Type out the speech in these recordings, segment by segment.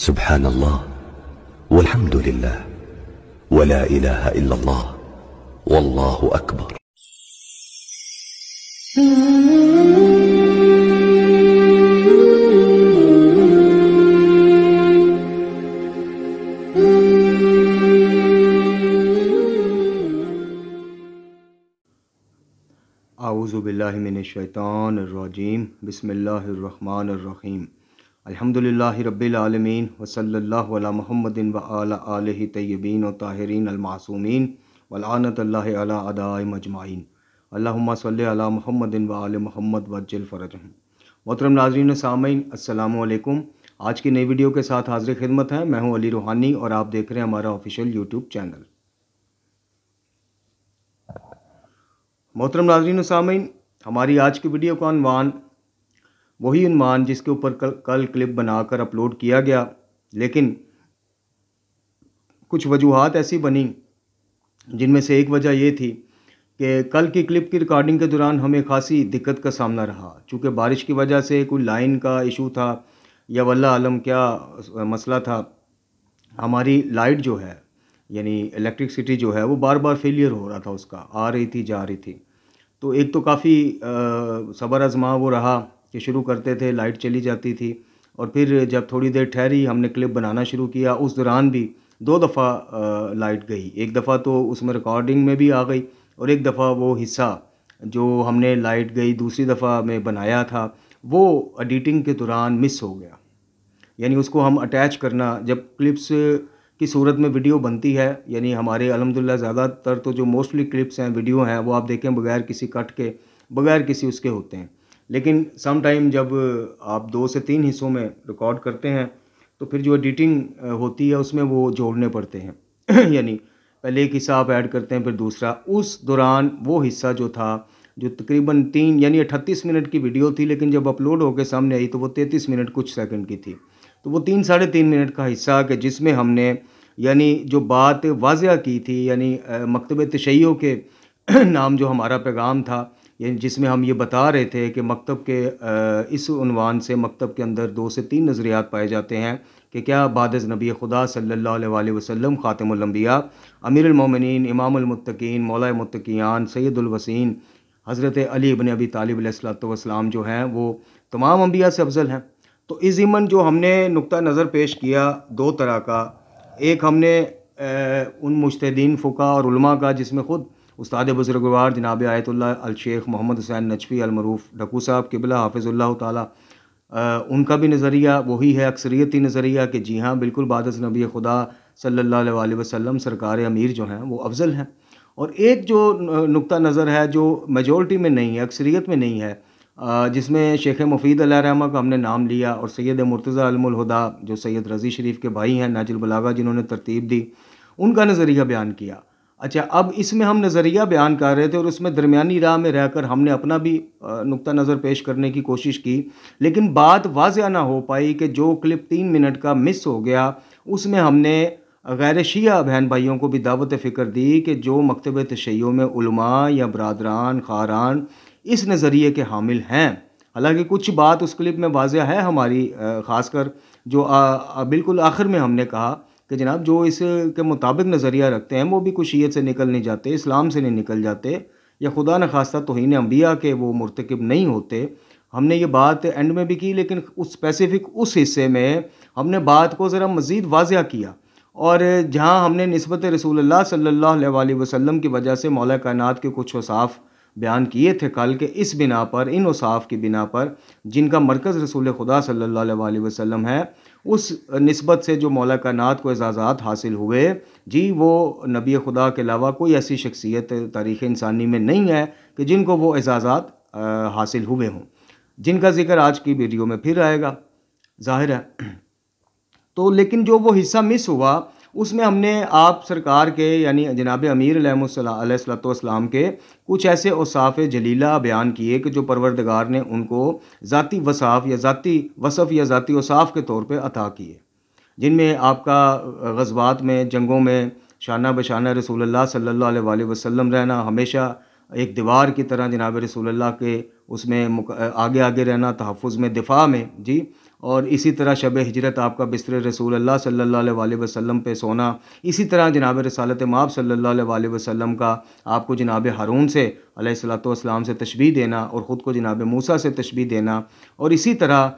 सुब्हानल्लाह वल्हम्दुलिल्लाह वला इलाहा इल्लल्लाह वल्लाहु अकबर। आऊज़ु बिल्लाहि मिनश शैतानिर रजीम बिस्मिल्लाहिर्रहमानिर रहीम अल्हम्दुलिल्लाहि रब्बिल आलमीन व सल्लल्लाहु अला मुहम्मदिन व अला आलिहि तय्यबीन व ताहिरीन अल मासूमीन व लानतुल्लाहि अला अदाइम अजमाइन अल्लाहुम्मा सल्लि अला मुहम्मदिन व आलि मुहम्मद वज्जिल फरजहुम। मोहतरम नाज़रीन व सामीन, अस्सलामु अलैकुम। आज की नई वीडियो के साथ हाज़िर खिदमत है। मैं हूँ अली रूहानी और आप देख रहे हैं हमारा ऑफिशियल यूट्यूब चैनल। मोहतरम नाज़रीन व सामीन, हमारी आज की वीडियो का उन्वान वही उन्वान जिसके ऊपर कल क्लिप बनाकर अपलोड किया गया, लेकिन कुछ वजूहात ऐसी बनी जिनमें से एक वजह ये थी कि कल की क्लिप की रिकॉर्डिंग के दौरान हमें खासी दिक्कत का सामना रहा। चूँकि बारिश की वजह से कोई लाइन का इशू था या वल्लाह आलम क्या मसला था, हमारी लाइट जो है यानी इलेक्ट्रिसिटी जो है वो बार बार फेलियर हो रहा था, उसका आ रही थी जा रही थी। तो एक तो काफ़ी सब्र आजमा वो रहा कि शुरू करते थे लाइट चली जाती थी, और फिर जब थोड़ी देर ठहरी हमने क्लिप बनाना शुरू किया, उस दौरान भी 2 दफ़ा लाइट गई। एक दफ़ा तो उसमें रिकॉर्डिंग में भी आ गई और एक दफ़ा वो हिस्सा जो हमने लाइट गई दूसरी दफ़ा में बनाया था वो एडिटिंग के दौरान मिस हो गया। यानी उसको हम अटैच करना, जब क्लिप्स की सूरत में वीडियो बनती है, यानी हमारे अल्हम्दुलिल्लाह ज़्यादातर तो जो मोस्टली क्लिप्स हैं वीडियो हैं वो आप देखें बगैर किसी कट के बगैर किसी उसके होते हैं। लेकिन सम टाइम जब आप 2 से 3 हिस्सों में रिकॉर्ड करते हैं तो फिर जो एडिटिंग होती है उसमें वो जोड़ने पड़ते हैं यानी पहले एक हिस्सा आप ऐड करते हैं फिर दूसरा। उस दौरान वो हिस्सा जो था जो तकरीबन 3 यानी 38 मिनट की वीडियो थी, लेकिन जब अपलोड होकर सामने आई तो वो 33 मिनट कुछ सेकंड की थी। तो वो 3 साढ़े 3 मिनट का हिस्सा कि जिसमें हमने यानी जो बात वाज़िया की थी, यानी मकतब तशय्यो के नाम जो हमारा पैगाम था, यानी जिसमें हम ये बता रहे थे कि मकतब के इस उन्वान से मकतब के अंदर 2 से 3 नज़रियात पाए जाते हैं कि क्या बादज़ नबी खुदा सल्लल्लाहु अलैहि वसल्लम ख़ातिमुल अंबिया अमीरुल मोमिनीन इमामुल मुत्तकीन मौलाए मुत्तकियान सैयदुल वसीन हज़रत अली इब्न अबी तालिब अलैहिस्सलातु वस्सलाम जो हैं वो तमाम अंबिया से अफजल हैं। तो इस ज़िमन जो हमने नुक्ता नज़र पेश किया 2 तरह का, एक हमने उन मुज्तहिदीन फ़ुक़हा और उलमा का जिसमें ख़ुद उस्ताद बुज़ुर्गवार जनाब आयतुल्लाह अल शेख मोहम्मद हुसैन नजफ़ी अल मरूफ़ ढक्कू साहब क़िबला हाफ़िज़ुल्लाह ताला, उनका भी नज़रिया वही है, अक्सरियती नज़रिया कि जी हाँ बिल्कुल बादज़ नबी खुदा सल्लल्लाहु अलैहि वसल्लम सरकार अमीर जो हैं वो अफजल हैं। और एक जो नुक्ता नज़र है जो मेजॉरिटी में नहीं है, अक्सरियत में नहीं है, जिसमें शेख मुफीद अलैहि रहमा का हमने नाम लिया और सैयद मुर्तज़ा अलमुल हुदा जो सैयद रज़ी शरीफ के भाई हैं नाजुल बलागा जिन्होंने तरतीब दी, उनका नज़रिया बयान किया। अच्छा, अब इसमें हम नज़रिया बयान कर रहे थे और उसमें दरमियानी राह में रहकर हमने अपना भी नुक्ता नज़र पेश करने की कोशिश की, लेकिन बात वाज़िया ना हो पाई कि जो क्लिप 3 मिनट का मिस हो गया उसमें हमने गैर शिया बहन भाइयों को भी दावत फ़िक्र दी कि जो मकतब तशय्यो में उलमा या बरादरान खारान इस नज़रिए के हामिल हैं, हालांकि कुछ बात उस क्लिप में वाज़िया है हमारी, ख़ासकर जो बिल्कुल आखिर में हमने कहा कि जनाब जो इसके मुताबिक नज़रिया रखते हैं वो भी कुछ शीयत से निकल नहीं जाते, इस्लाम से नहीं निकल जाते, या खुदा न खास्ता तौहीन अंबिया के वो मुर्तकिब नहीं होते। हमने ये बात एंड में भी की, लेकिन उस स्पेसिफ़िक उस हिस्से में हमने बात को ज़रा मज़ीद वाज़िया किया, और जहाँ हमने निस्बत रसूलुल्लाह सल्लल्लाहु अलैहि वसल्लम की वजह से मौला कायनात के कुछ औसाफ़ बयान किए थे कल के, इस बिना पर, इन औसाफ़ की बिना पर जिनका मरकज़ रसूल खुदा सल्लल्लाहु अलैहि वसल्लम है, उस निस्बत से जो मौला कायनात को एजाज़ात हासिल हुए, जी वो नबी खुदा के अलावा कोई ऐसी शख्सियत तारीख़ इंसानी में नहीं है कि जिनको वो एजाज़ात हासिल हुए हों, जिनका ज़िक्र आज की वीडियो में फिर आएगा ज़ाहिर है। तो लेकिन जो वो हिस्सा मिस हुआ उसमें हमने आप सरकार के यानी जनाब अमीर अलैहिस्सलातु वस्सलाम के कुछ ऐसे औसाफ़ जलीला बयान किए कि जो परवरदिगार ने उनको ज़ाती वसाफ़ या ज़ाती वसफ़ या ज़ाती औसाफ़ के तौर पे अता किए, जिनमें आपका ग़ज़वात में जंगों में शाना बशाना रसूलुल्लाह सल्लल्लाहु अलैहि वसल्लम रहना, हमेशा एक दीवार की तरह जनाब रसूलुल्लाह के उसमें आगे आगे रहना, तहफ़्फ़ुज़ में, दिफ़ा में जी। और इसी तरह शब हिजरत आपका बिस्तर रसूलुल्लाह सल्लल्लाहु अलैहि वसल्लम पे सोना। इसी तरह जनाब रिसालत माब सल्लल्लाहु अलैहि वसल्लम का आपको जनाब हारून से अलैहिस्सलातु वस्सलाम से तशबीह देना और ख़ुद को जनाब मूसा से तशबीह देना। और इसी तरह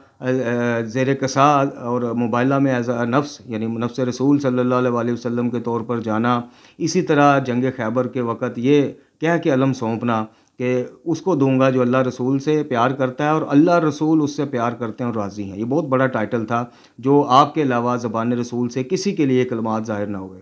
ज़ेर कसा और मुबाइला में एज़ नफ्स यानी नफ्स रसूल सल्लल्लाहु अलैहि वसल्लम के तौर पर जाना। इसी तरह जंग खैबर के वक़्त ये कह के अलम सौंपना कि उसको दूंगा जो अल्लाह रसूल से प्यार करता है और अल्लाह रसूल उससे प्यार करते हैं और राज़ी हैं। ये बहुत बड़ा टाइटल था जो आपके अलावा ज़बान रसूल से किसी के लिए कलमात ज़ाहिर ना हुए।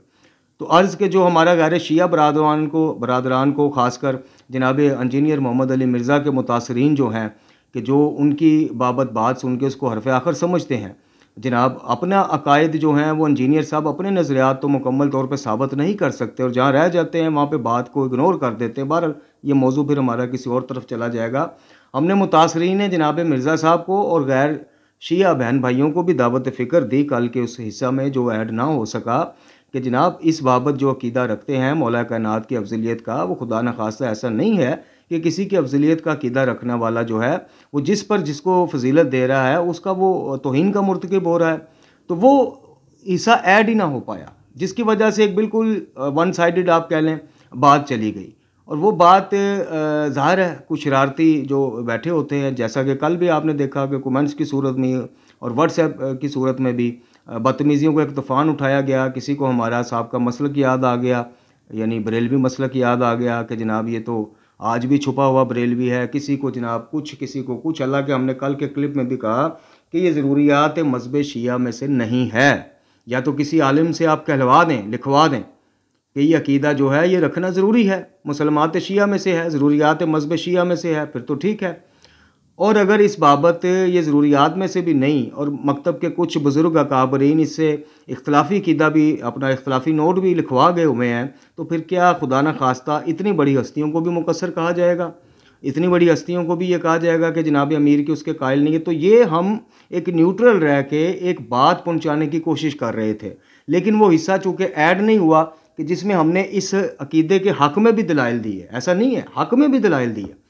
तो अर्ज़ के जो हमारा गैर शिया बरादरान को ख़ासकर जनाब इंजीनियर मोहम्मद अली मिर्ज़ा के मुतासरीन जो हैं कि जो उनकी बाबत बात सुन के उसको हरफ़ आखिर समझते हैं, जनाब अपना अकायद जो हैं वो इंजीनियर साहब अपने नज़रियात तो मुकम्मल तौर पे साबित नहीं कर सकते और जहाँ रह जाते हैं वहाँ पे बात को इग्नोर कर देते हैं। बहरहाल ये मौजू फिर हमारा किसी और तरफ चला जाएगा। हमने मुतासरीन ने जनाब मिर्ज़ा साहब को और गैर शिया बहन भाइयों को भी दावत फ़िक्र दी कल के उस हिस्सा में जो ऐड ना हो सका कि जनाब इस बाबत जो अकीदा रखते हैं मौला कायनात की अफजलियत का, वो खुदा न खास्ता ऐसा नहीं है कि किसी की अफजलियत का अकीदा रखने वाला जो है वो जिस पर जिसको फजीलत दे रहा है उसका वो तौहीन का मुर्तकिब हो रहा है। तो वो हिस्सा ऐड ही ना हो पाया, जिसकी वजह से एक बिल्कुल वन साइडेड आप कह लें बात चली गई। और वो बात ज़ाहिर है कुछ शरारती जो बैठे होते हैं, जैसा कि कल भी आपने देखा कि कमेंट्स की सूरत में और व्हाट्सएप की सूरत में भी बदतमीज़ियों को एक तूफ़ान उठाया गया। किसी को हमारा साहब का मसलक याद आ गया, यानी बरेलवी मसलक याद आ गया कि जनाब ये तो आज भी छुपा हुआ बरेलवी है। किसी को जनाब कुछ, किसी को कुछ। हालांकि हमने कल के क्लिप में भी कहा कि ये ज़रूरियात मज़हब शिया में से नहीं है। या तो किसी आलिम से आप कहलवा दें, लिखवा दें कि ये अकीदा जो है ये रखना ज़रूरी है, मुसलमात शिया में से है, ज़रूरियात मज़हब शिया में से है, फिर तो ठीक है। और अगर इस बाबत ये ज़रूरियात में से भी नहीं और मकतब के कुछ बुज़ुर्ग अकाबरीन इससे इख्तलाफी अकीदा भी, अपना इख्तलाफी नोट भी लिखवा गए हुए हैं, तो फिर क्या खुदा न खास्ता इतनी बड़ी हस्तियों को भी मुकस्सर कहा जाएगा? इतनी बड़ी हस्तियों को भी ये कहा जाएगा कि जनाब अमीर के उसके कायल नहीं है? तो ये हम एक न्यूट्रल रह के एक बात पहुँचाने की कोशिश कर रहे थे, लेकिन वो हिस्सा चूँकि ऐड नहीं हुआ कि जिसमें हमने इस अकीदे के हक़ में भी दलाइल दी है। ऐसा नहीं है, हक़ में भी दलाइल दी है।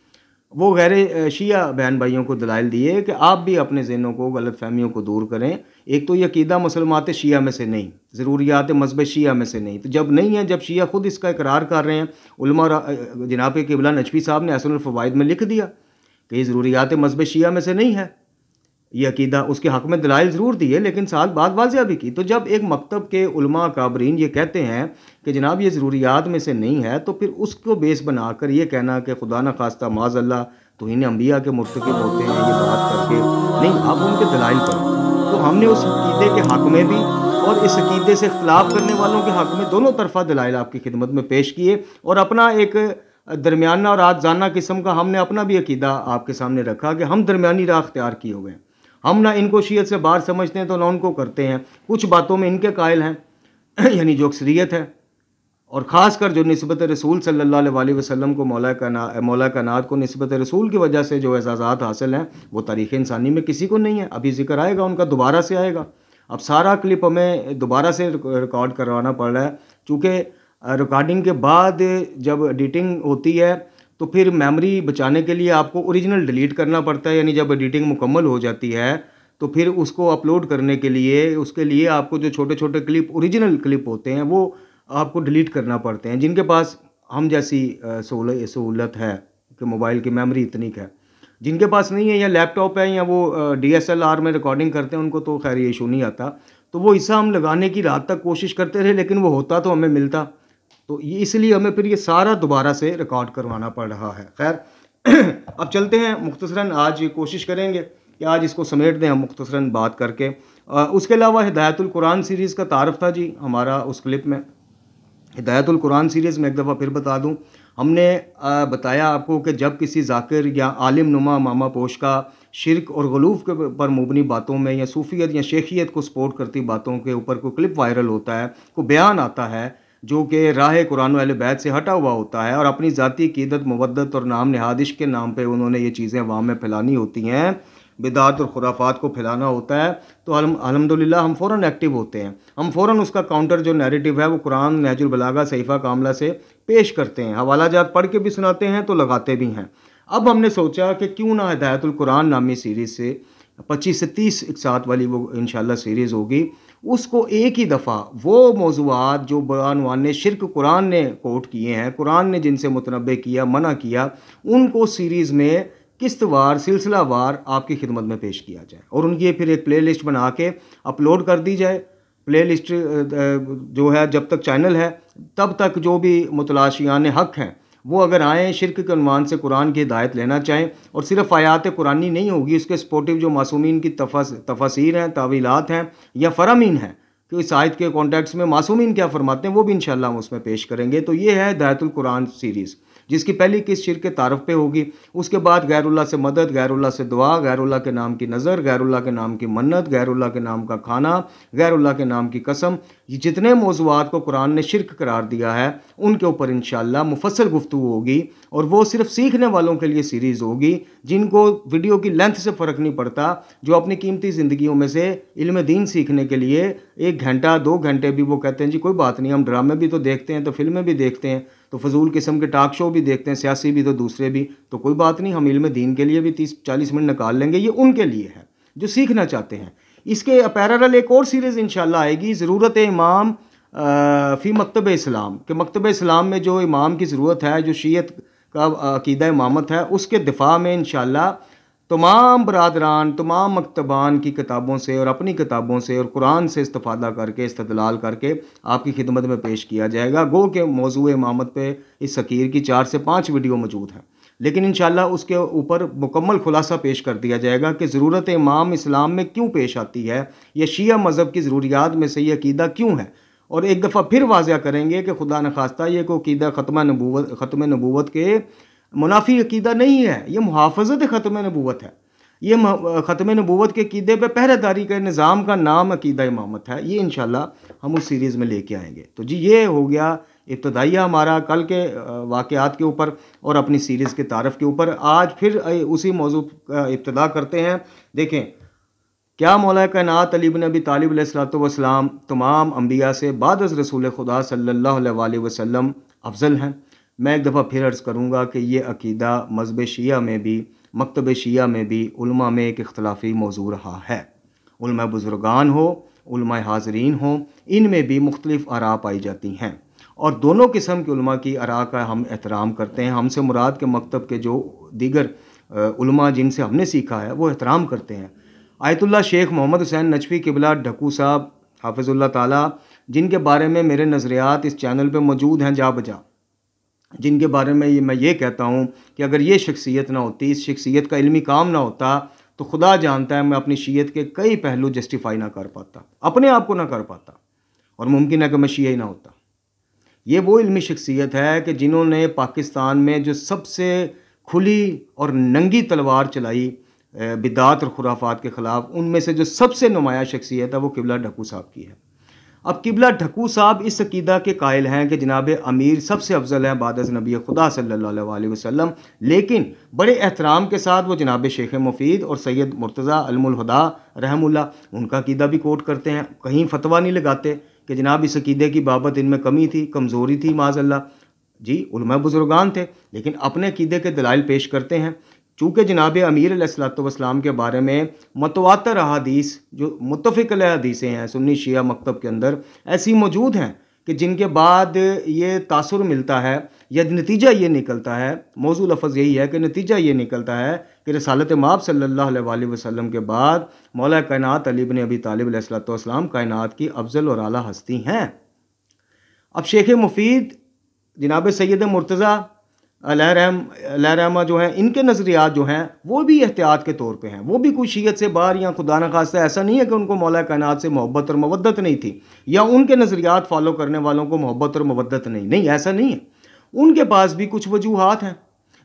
वो गैर शिया बहन भाइयों को दलाइल दिए कि आप भी अपने ज़हनों को, गलत फहमियों को दूर करें। एक तो ये अकीदा मुसलमात शिया में से नहीं, ज़रूरियात मज़हब शिया में से नहीं। तो जब नहीं है, जब शिया ख़ुद इसका इकरार कर रहे हैं, उलमा जनाब क़िबला नजफ़ी साहब ने हसनुल फ़वाइद में लिख दिया कि ये ज़रूरियात मज़हब शिया में से नहीं है ये अकीदा, उसके हक़ में दलाइल ज़रूर दिए लेकिन साथ बात वाज़िया भी की। तो जब एक मकतब के उलमा काबरीन ये कहते हैं कि जनाब ये ज़रूरियात में से नहीं है, तो फिर उसको बेस बनाकर ये कहना कि खुदा न खास्ता माज़अल्लाह तौहीन अंबिया के मुर्तकिब होते हैं, ये बात करके नहीं, आप उनके दलाइल पर। तो हमने उस अकीदे के हक़ में भी और इस अकीदे से इख्तलाफ करने वालों के हक़ में दोनों तरफ़ा दलाइल आपकी खिदमत में पेश किए और अपना एक दरमियाना और आजाना किस्म का हमने अपना भी अकीदा आपके सामने रखा कि हम दरमियानी राह अख्तियार किए हुए हैं। हम ना इनको शीयत से बाहर समझते हैं तो ना उनको करते हैं, कुछ बातों में इनके कायल हैं यानी जो अक्सरियत है। और ख़ास कर जो निस्बत रसूल सल्लल्लाहु अलैहि वसल्लम को मौला कायनात को निस्बत रसूल की वजह से जो एजाज़ात हासिल हैं वो तारीख़ इंसानी में किसी को नहीं है। अभी ज़िक्र आएगा उनका, दोबारा से आएगा। अब सारा क्लिप हमें दोबारा से रिकॉर्ड करवाना पड़ रहा है, चूँकि रिकॉर्डिंग के बाद जब एडिटिंग होती है तो फिर मेमोरी बचाने के लिए आपको ओरिजिनल डिलीट करना पड़ता है। यानी जब एडिटिंग मुकम्मल हो जाती है तो फिर उसको अपलोड करने के लिए, उसके लिए आपको जो छोटे छोटे क्लिप, ओरिजिनल क्लिप होते हैं, वो आपको डिलीट करना पड़ते हैं। जिनके पास हम जैसी सहूलत है कि मोबाइल की मेमोरी इतनी है, जिनके पास नहीं है या लैपटॉप है या वो DSLR में रिकॉर्डिंग करते हैं, उनको तो खैर ये इशू नहीं आता। तो वो हिस्सा हम लगाने की रात तक कोशिश करते रहे लेकिन वो होता तो हमें मिलता, तो ये इसलिए हमें फिर ये सारा दोबारा से रिकॉर्ड करवाना पड़ रहा है। खैर अब चलते हैं मुख्तसरन, आज कोशिश करेंगे कि आज इसको समेट दें हम मुख्तसरन बात करके। उसके अलावा हिदायतुल कुरान सीरीज़ का तारफ़ था जी हमारा उस क्लिप में। हिदायतुल कुरान सीरीज़ में एक दफ़ा फिर बता दूं, हमने बताया आपको कि जब किसी ज़ाकिर या आलिम नुमा मामा पोश का शिरक और गलूफ के पर मुबनी बातों में या सूफ़ियत या शेखियत को सपोर्ट करती बातों के ऊपर कोई क्लिप वायरल होता है, कोई बयान आता है जो कि राह कुरान वाले बैत से हटा हुआ होता है और अपनी ज़ाती क़ीदत, मुवद्दत और नाम नहाद इश्क़ के नाम पे उन्होंने ये चीज़ें अवाम में फैलानी होती हैं, बिदात और खुराफात को फैलाना होता है तो अल्हम्दुलिल्लाह हम फ़ौरन एक्टिव होते हैं, हम फ़ौरन उसका काउंटर जो नैरेटिव है वो कुरान, नहजुल बलागा, सहीफ़ा कामला से पेश करते हैं, हवाला जात पढ़ के भी सुनाते हैं तो लगाते भी हैं। अब हमने सोचा कि क्यों ना हिदायतुल कुरान नामी सीरीज़ से 25 से 30 एक साथ वाली वो इंशाल्लाह सीरीज़ होगी, उसको एक ही दफ़ा वो मौज़ूआत जो बयान ने शिर्क कुरान ने कोट किए हैं, कुरान ने जिनसे मुतनब्बे किया, मना किया, उनको सीरीज़ में किस्तवार सिलसिलावार आपकी खिदमत में पेश किया जाए और उनकी फिर एक प्ले लिस्ट बना के अपलोड कर दी जाए। प्ले लिस्ट जो है जब तक चैनल है तब तक जो भी मुतलाशियान हक़ हैं वो अगर आएँ शिर्क के उन्वान से कुरान की हिदायत लेना चाहें, और सिर्फ आयात कुरानी नहीं होगी, उसके सपोर्टिव जो मासूमीन की तफसीर हैं, तावीलात हैं या फ़रामीन हैं कि इस आयत के कॉन्टेक्स्ट में मासूमीन क्या फरमाते हैं, वो भी इंशाल्लाह हम उसमें पेश करेंगे। तो ये है हिदायतुल कुरान सीरीज़, जिसकी पहली किस्त शिर्क के तारफ़ पे होगी, उसके बाद गैरुल्लाह से मदद, गैरुल्लाह से दुआ, गैरुल्लाह के नाम की नज़र, गैरुल्लाह के नाम की मन्नत, गैरुल्लाह के नाम का खाना, गैरुल्लाह के नाम की कसम, ये जितने मौज़ूआत को कुरान ने शिर्क करार दिया है उनके ऊपर इंशाअल्लाह मुफस्सल गुफ्तगू होगी, और वो सिर्फ सीखने वालों के लिए सीरीज़ होगी जिनको वीडियो की लेंथ से फ़र्क नहीं पड़ता, जो अपनी कीमती ज़िंदगियों में से इल्म दीन सीखने के लिए 1 घंटा 2 घंटे भी वो कहते हैं जी कोई बात नहीं, हम ड्रामे भी तो देखते हैं, तो फिल्में भी देखते हैं, तो फजूल किस्म के टॉक शो भी देखते हैं, सियासी भी तो दूसरे भी, तो कोई बात नहीं, हम इल्म दीन के लिए भी 30-40 मिनट निकाल लेंगे। ये उनके लिए है जो सीखना चाहते हैं। इसके पैरेलल एक और सीरीज़ इंशाल्लाह आएगी, ज़रूरत इमाम फ़ी मकतब इस्लाम, कि मकतब इस्लाम में जो इमाम की ज़रूरत है, जो शीयत का अकीदा इमामत है, उसके दिफा में इंशाल्लाह तमाम बरादरान, तमाम मकतबान की किताबों से और अपनी किताबों से और कुरान से इस्तिफ़ादा करके, इस्तदलाल करके आपकी खिदमत में पेश किया जाएगा। गो के मौजूए इमामत पे इस फ़कीर की 4 से 5 वीडियो मौजूद हैं, लेकिन इंशाल्लाह उसके ऊपर मुकम्मल खुलासा पेश कर दिया जाएगा कि ज़रूरत इमाम इस्लाम में क्यों पेश आती है, या शिया मज़हब की ज़रूरियात में से ये अकीदा क्यों है, और एक दफ़ा फिर वाज़िया करेंगे कि खुदा न खास्ता ये को अकीदा ख़त्म नबूवत के मुनाफी अकीदा नहीं है, ये मुहाफ़ज़त ख़त्म नबूवत है। ये ख़त्म नबूवत के अकीदे पे पहरेदारी के निज़ाम का नाम अकीदा इमामत है। ये इंशाल्लाह हम उस सीरीज़ में लेके आएंगे। तो जी ये हो गया इब्तदाइया हमारा कल के वाक़यात के ऊपर और अपनी सीरीज़ के तारफ़ के ऊपर। आज फिर उसी मौजू का इब्तदा करते हैं। देखें क्या मौला कायनात अली इब्न अबी तालिब अलैहिस्सलातु वस्सलाम तमाम अंबिया से बाद अज़ रसूल खुदा सल्लल्लाहु अलैहि वसल्लम अफजल हैं। मैं एक दफ़ा फिर अर्ज़ करूँगा कि ये अकीदा मज़हब शिया में भी, मकतब शिया में भी उलमा में एक इख्तलाफी मौजू रहा है। उलमा बुज़ुर्गान हो, उलमा हाज़रीन हो, इनमें भी मुख्तलिफ़ आरा पाई जाती हैं, और दोनों किस्म के उलमा की आरा का हम एहतराम करते हैं। हमसे मुराद के मकतब के जो दीगर उलमा जिनसे हमने सीखा है वो एहतराम करते हैं। आयतुल्लाह शेख मोहम्मद हुसैन नजफ़ी क़िबला ढक्कू साहब हाफ़िज़ुल्लाह ताला, जिनके बारे में मेरे नज़रियात इस चैनल पे मौजूद हैं जा बजा, जिनके बारे में मैं ये कहता हूँ कि अगर ये शख्सियत ना होती, इस शख्सियत का इल्मी काम ना होता, तो खुदा जानता है मैं अपनी शीयत के कई पहलू जस्टिफाई ना कर पाता, अपने आप को ना कर पाता, और मुमकिन है कि मैं शिया ही ना होता। ये वो इल्मी शख्सियत है कि जिन्होंने पाकिस्तान में जो सबसे खुली और नंगी तलवार चलाई बिदात और खुराफात के ख़िलाफ़, उनमें से जो सबसे नुमाया शख्सियत है वो क़िबला ढक्कू साहब की है। अब क़िबला ढक्कू साहब इस अकीदा के कायल हैं कि जनाब अमीर सबसे अफजल हैं बाद अज़ नबी खुदा सल्लल्लाहु अलैहि वसल्लम, लेकिन बड़े एहतराम के साथ वो जनाब शेख मुफीद और सैयद मुर्तज़ा अलमुल हुदा रहमुल्लाह उनका अकीदा भी कोट करते हैं। कहीं फतवा नहीं लगाते कि जनाब इस अकीदे की बाबत इनमें कमी थी, कमज़ोरी थी, माज़अल्लाह जी उलमा बुज़ुर्गान थे, लेकिन अपने अकीदे के दलाइल पेश करते हैं। चूँकि जनाब अमीर अलैहिस्सलातु वस्सलाम के बारे में मुतवातर अहादीस जो मुत्तफ़िक़ अलैह हदीसें हैं सुन्नी शिया मकतब के अंदर ऐसी मौजूद हैं कि जिनके बाद ये तासुर मिलता है या नतीजा ये निकलता है, मौजू लफ्ज़ यही है कि नतीजा ये निकलता है कि रसालत माब सल्लल्लाहु अलैहि वसल्लम के बाद मौला कायनात अली इब्न अबी तालिब अलैहिस्सलातु वस्सलाम कायनात की अफजल और आला हस्ती हैं। अब शेख मुफीद जनाब सैयद मुर्तज़ा अलैहिर्रहमा जो हैं, इनके नज़रियात जो हैं वो भी एहतियात के तौर पे हैं, वो भी कोई शीयत से बाहर या खुदा न खास्ता ऐसा नहीं है कि उनको मौला कायनात से मोहब्बत और मवद्दत नहीं थी, या उनके नज़रियात फॉलो करने वालों को मोहब्बत और मवद्दत नहीं, ऐसा नहीं है। उनके पास भी कुछ वजूहात हैं,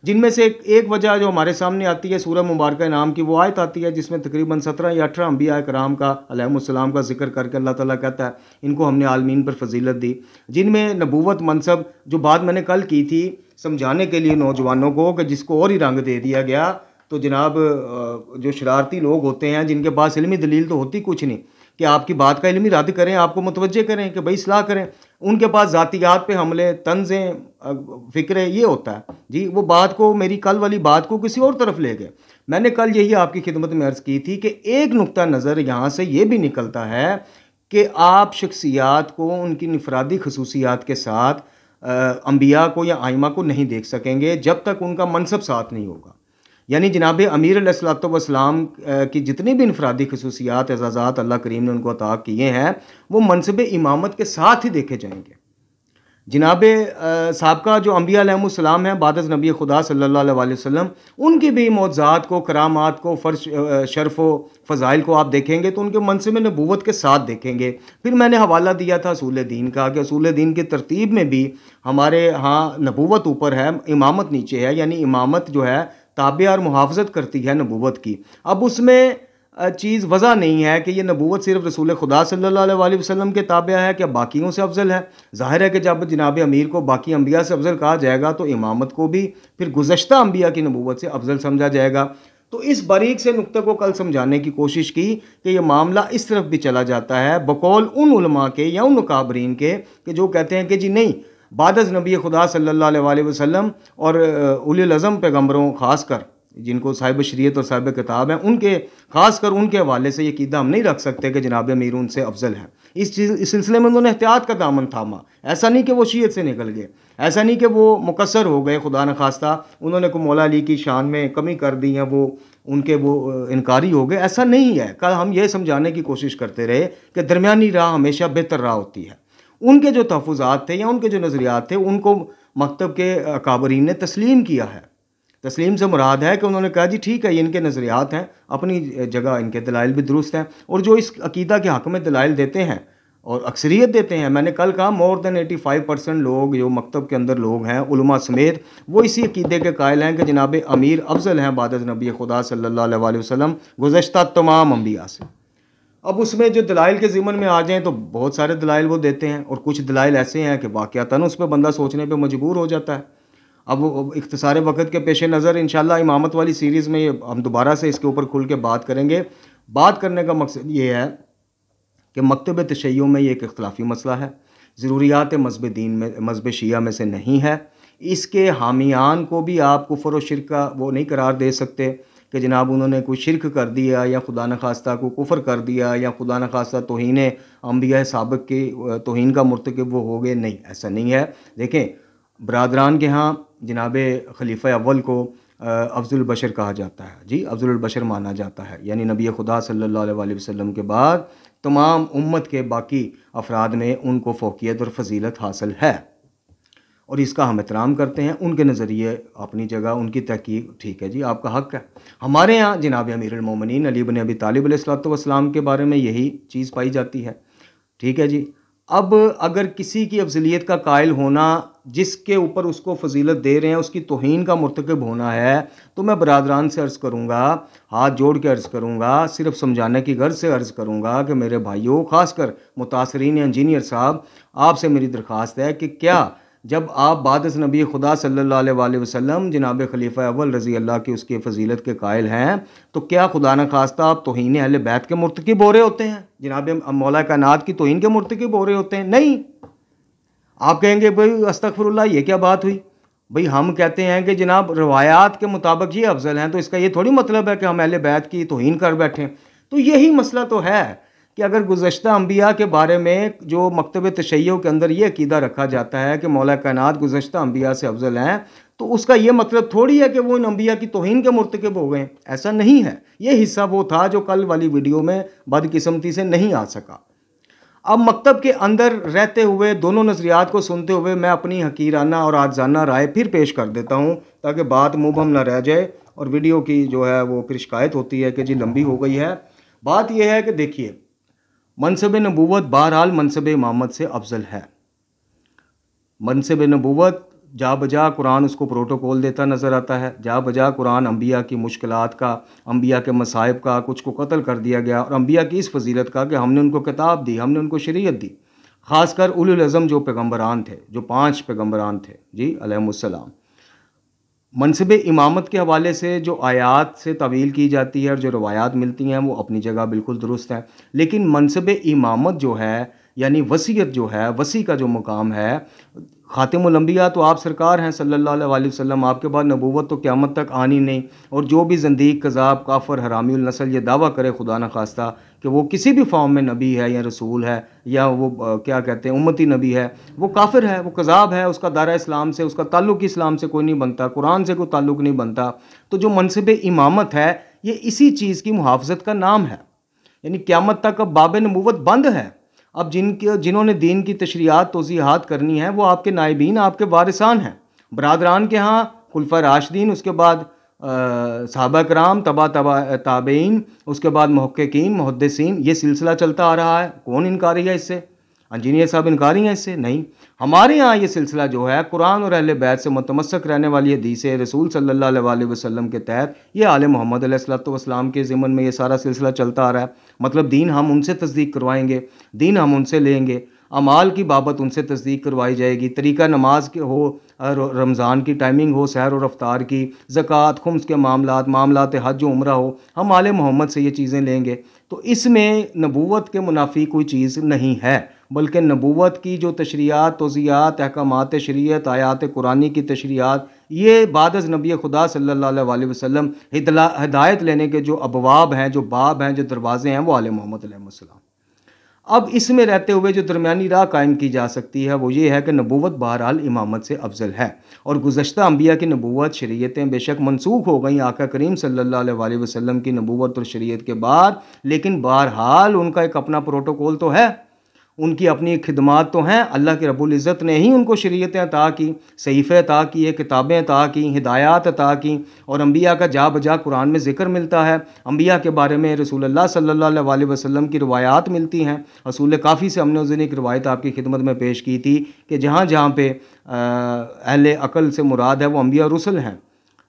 जिनमें से एक वजह जो हमारे सामने आती है सूरह मुबारक नाम की वो आयत आती है जिसमें तकरीबन 17 या 18 अंबिया कराम का अलैहिमुस्सलाम का जिक्र करके अल्लाह ताला कहता है इनको हमने आलमीन पर फजीलत दी, जिनमें नबूवत मनसब, जो बात मैंने कल की थी समझाने के लिए नौजवानों को कि जिसको और ही रंग दे दिया गया तो जनाब जो शरारती लोग होते हैं जिनके पास इल्मी दलील तो होती कुछ नहीं कि आपकी बात का इल्मी रद्द करें, आपको मुतवज्जे करें कि भाई इस्लाह करें, उनके पास ज़ातियात पे हमले, तंज़ें, फ़िक्रे ये होता है जी। वो बात को, मेरी कल वाली बात को किसी और तरफ ले गए। मैंने कल यही आपकी खिदमत में अर्ज़ की थी कि एक नुक्ता नज़र यहाँ से ये भी निकलता है कि आप शख्सियात को उनकी इनफरादी खसूसियात के साथ अंबिया को या आइमा को नहीं देख सकेंगे जब तक उनका मनसब साथ नहीं होगा। यानी जनाब अमीर अलैहिस्सलातु वस्सलाम की जितनी भी इनफरादी खसूसियात, एजाज़ात अल्लाह करीम ने उनको अता किए हैं, वो मनसब इमामत के साथ ही देखे जाएंगे। जनाब साबका जो अंबिया अलैहिमुस्सलाम हैं बाद अज़ नबी खुदा सल्लल्लाहु अलैहि वसल्लम, उनकी भी मौज़ात को, करामात को, फ़र्श, शर्फ़ व फ़ज़ाइल को आप देखेंगे तो उनके मनसब नबूवत के साथ देखेंगे। फिर मैंने हवाला दिया था असूल दीन का कि असूल दीन की तरतीब में भी हमारे यहाँ नबूवत ऊपर है, इमामत नीचे है। यानी इमामत जो है ताबे और मुहाफ़ज़त करती है नबूवत की। अब उसमें चीज़ वज़ा नहीं है कि ये नबूवत सिर्फ रसूल खुदा सल्लल्लाहु अलैहि वसल्लम के ताबे है, क्या बाकियों से अफजल है? ज़ाहिर है कि जब जनाब अमीर को बाकी अंबिया से अफजल कहा जाएगा तो इमामत को भी फिर गुज़श्ता अंबिया की नबूवत से अफजल समझा जाएगा। तो इस बारीक से नुक्ते को कल समझाने की कोशिश की कि यह मामला इस तरफ भी चला जाता है बकौल उन उलमा के या उन मुकाबरीन के कि जो कहते हैं कि जी नहीं, बाद अज़ नबी खुदा सल्लल्लाहु अलैहि वसल्लम और उलिल अज़म पैगम्बरों ख़ासकर जिनको साहिब शरीयत और साहिब किताब हैं, उनके ख़ासकर उनके हवाले से ये कीदा हम नहीं रख सकते कि जनाब अमीर उनसे अफजल हैं। इस सिलसिले में उन्होंने एहतियात का दामन थामा। ऐसा नहीं कि वो शीयत से निकल गए, ऐसा नहीं कि वो मुकस्सर हो गए, खुदा न खास्ता उन्होंने को मौला अली की शान में कमी कर दी या वो उनके वो इनकारी हो गए, ऐसा नहीं है। कल हम ये समझाने की कोशिश करते रहे कि दरमियानी राह हमेशा बेहतर राह होती है। उनके जो तहफ़्फ़ुज़ात थे या उनके जो नज़रियात थे उनको मकतब के अकाबरीन ने तस्लीम किया है। तस्लीम से मुराद है कि उन्होंने कहा जी ठीक है, ये इनके नज़रियात हैं, अपनी जगह इनके दलाइल भी दुरुस्त हैं, और जो इस अकीदा के हक़ में दलाइल देते हैं और अक्सरियत देते हैं, मैंने कल कहा मोर देन 85% लोग जो मकतब के अंदर लोग हैं उलमा समेत, वो इसी अकीदे के कायल हैं कि जनाब अमीर अफजल हैं बाद अज़ नबी खुदा सल्लल्लाहु अलैहि वसल्लम गुज़श्ता तमाम अंबिया से। अब उसमें जो दलाइल के ज़िमन में आ जाएँ तो बहुत सारे दलाइल वो देते हैं, और कुछ दलाइल ऐसे हैं कि वाक़यातन उस पर बंदा सोचने पर मजबूर हो जाता है। अब इख्तिसार वक़्त के पेश नज़र इंशाअल्लाह इमामत वाली सीरीज़ में हम दोबारा से इसके ऊपर खुल के बात करेंगे। बात करने का मकसद ये है कि मकतब तशय्युअ में ये एक इख्तिलाफ़ी मसला है, ज़रूरियात मज़हब दीन में, मज़हब शिया में से नहीं है। इसके हामियान को भी आप कुफ़र व शिर्क का वो नहीं करार दे सकते कि जनाब उन्होंने कोई शिर्क कर दिया या खुदा न खास्ता को कुफ़र कर दिया या खुदा न खास्ता तौहीन अंबिया साबिक़ के तौहीन का मुर्तकिब वो हो गए। नहीं, ऐसा नहीं है। देखें, बरादरान के यहाँ जनाब खलीफ़ा अव्वल को अफ़ज़ुल बशर कहा जाता है जी, अफ़ज़ुल बशर माना जाता है। यानी नबी खुदा सल्लल्लाहु अलैहि वसल्लम के बाद तमाम उम्मत के बाकी अफराद में उनको फ़ौक़ियत और फ़जीलत हासिल है, और इसका हम एहतराम करते हैं। उनके नज़रिए अपनी जगह, उनकी तहक़ीक़ ठीक है जी, आपका हक़ है। हमारे यहाँ जनाब अमीरुल मोमिनीन अली इब्न अबी तालिब अलैहिस्सलातु वस्सलाम के बारे में यही चीज़ पाई जाती है, ठीक है जी। अब अगर किसी की अफजलियत का कायल होना, जिसके ऊपर उसको फजीलत दे रहे हैं, उसकी तौहीन का मुर्तकिब होना है, तो मैं बरादरान से अर्ज़ करूँगा, हाथ जोड़ के अर्ज़ करूँगा, सिर्फ समझाने की गर्ज से अर्ज़ करूँगा कि मेरे भाइयों, ख़ासकर मुतासरीन इंजीनियर साहब, आपसे मेरी दरख्वास्त है कि क्या जब आप बाद अज़ नबी खुदा सल्लल्लाहु अलैहि वसल्लम जनाब खलीफ़ा अव्वल रज़ी अल्लाह की उसकी फ़जीलत के कायल हैं, तो क्या खुदा न खास्ता आप तौहीन अहले बैत के मुर्तकिब हो रहे होते हैं, जनाब मौला कायनात की तौहीन के मुर्तकिब हो रहे होते हैं? नहीं। आप कहेंगे भाई अस्तग़फिरुल्लाह, ये क्या बात हुई? भाई हम कहते हैं कि जनाब रवायात के मुताबिक ये अफजल हैं, तो इसका ये थोड़ी मतलब है कि हम अहले बैत की तौहीन कर बैठें। तो यही मसला तो है कि अगर गुज़श्ता अंबिया के बारे में जो मकतब तशय्युअ के अंदर ये अकीदा रखा जाता है कि मौला कायनात गुज़श्ता अंबिया से अफजल हैं, तो उसका ये मतलब थोड़ी है कि वो इन अंबिया की तौहीन के मुर्तकिब हो गए। ऐसा नहीं है। ये हिस्सा वो था जो कल वाली वीडियो में बदकिस्मती से नहीं आ सका। अब मकतब के अंदर रहते हुए दोनों नज़रियात को सुनते हुए मैं अपनी हकीराना और आजाना राय फिर पेश कर देता हूँ, ताकि बात मुबहम ना रह जाए और वीडियो की जो है वो फिर शिकायत होती है कि जी लंबी हो गई है। बात यह है कि देखिए, मनसब नबूवत बहरहाल मनसब इमामत से अफजल है। मनसब नबूवत जा बजा कुरान उसको प्रोटोकॉल देता नज़र आता है। जा बजा कुरान अंबिया की मुश्किलात का, अंबिया के मसाइब का, कुछ को कत्ल कर दिया गया, और अंबिया की इस फजीलत का कि हमने उनको किताब दी, हमने उनको शरीयत दी। ख़ासकर उलुल अज़म जो पैगम्बरान थे, जो 5 पैगम्बरान थे जी अलैहिमुस्सलाम, मनसब इमामत के हवाले से जो आयात से तवील की जाती है और जो रवायात मिलती हैं वो अपनी जगह बिल्कुल दुरुस्त है, लेकिन मनसब इमामत जो है यानी वसीयत जो है, वसी का जो मुकाम है, ख़ातिमुल अंबिया तो आप सरकार हैं सल्लल्लाहु अलैहि वसल्लम, आपके बाद नबूवत तो क़यामत तक आनी नहीं। और जो भी ज़ंदीक, कज़ाब, काफ़र, हरामीउल नस्ल ये दावा करे खुदा न खास्ता कि वो किसी भी फॉर्म में नबी है या रसूल है या वो क्या कहते हैं उम्मती नबी है, वो काफिर है, वो कज़ाब है, उसका दायरा इस्लाम से, उसका ताल्लुक़ इस्लाम से कोई नहीं बनता, कुरान से कोई ताल्लुक़ नहीं बनता। तो जो मनसब इमामत है ये इसी चीज़ की मुहाफ़ज़त का नाम है, यानी क़यामत तक अब बाब नबूवत बंद है। अब जिन्होंने दीन की तशरीआत तोज़ीहात करनी है वो आपके नाइबीन, आपके वारिसान हैं, बरादरान के यहाँ खुलफा राशिदीन, उसके बाद सहाबा कराम, तबा ताबईन, उसके बाद मुहक्किकीन, मुहद्दिसीन, ये सिलसिला चलता आ रहा है। कौन इनकारी है इससे? इंजीनियर साहब इनकारी हैं इससे? नहीं। हमारे यहाँ ये सिलसिला जो है कुरान और अहले बैत से मुतमस्सक रहने वाली हदीस रसूल सल्लल्लाहु अलैहि वसल्लम के तहत ये आले मोहम्मद अलैहिस्सलातु वस्सलाम के ज़िमन में ये सारा सिलसिला चलता आ रहा है। मतलब दीन हम उनसे तस्दीक करवाएंगे, दीन हम उनसे लेंगे, अमाल की बाबत उनसे तस्दीक करवाई जाएगी, तरीका नमाज के हो, रमज़ान की टाइमिंग हो, सहर और अफ्तार की, ज़कात, खुम्स के मामलात हज व उम्रा हो, हम आले मोहम्मद से ये चीज़ें लेंगे। तो इसमें नबूवत के मुनाफी कोई चीज़ नहीं है, बल्कि नबूवत की जो तशरीआत, तोज़ीआत, अहकामात शरीयत, आयात कुरानी की तशरीआत, ये बाद नबी खुदा सल्लल्लाहु अलैहि वसल्लम हिदायत लेने के जो अबवाब हैं, जो बाब हैं, जो दरवाज़े हैं, वो आले मोहम्मद अलैहिस्सलाम। अब इसमें रहते हुए जो दरमियानी राह कायम की जा सकती है वो ये है कि नबूवत बहरहाल इमामत से अफजल है, और गुज़श्ता अंबिया की नबूवत शरीयतें बेशक मनसूख हो गई आका करीम सल्लल्लाहु अलैहि वसल्लम की नबूवत और शरीयत के बाद, लेकिन बहरहाल उनका एक अपना प्रोटोकॉल तो है, उनकी अपनी खिदमात तो हैं। अल्लाह के रब्बुल इज़्ज़त ने ही उनको शरीयतें अता की, सहीफ़े अता किए, किताबें अता की, हिदायत अता की, और अंबिया का जा बजा कुरान में ज़िक्र मिलता है। अंबिया के बारे में रसूलुल्लाह सल्लल्लाहु अलैहि वसल्लम की रिवायात मिलती हैं। रसूल काफ़ी से हमने उस दिन एक रिवायत आपकी खिदमत में पेश की थी कि जहाँ जहाँ पे अहले अक़ल से मुराद है वो अंबिया रुसल हैं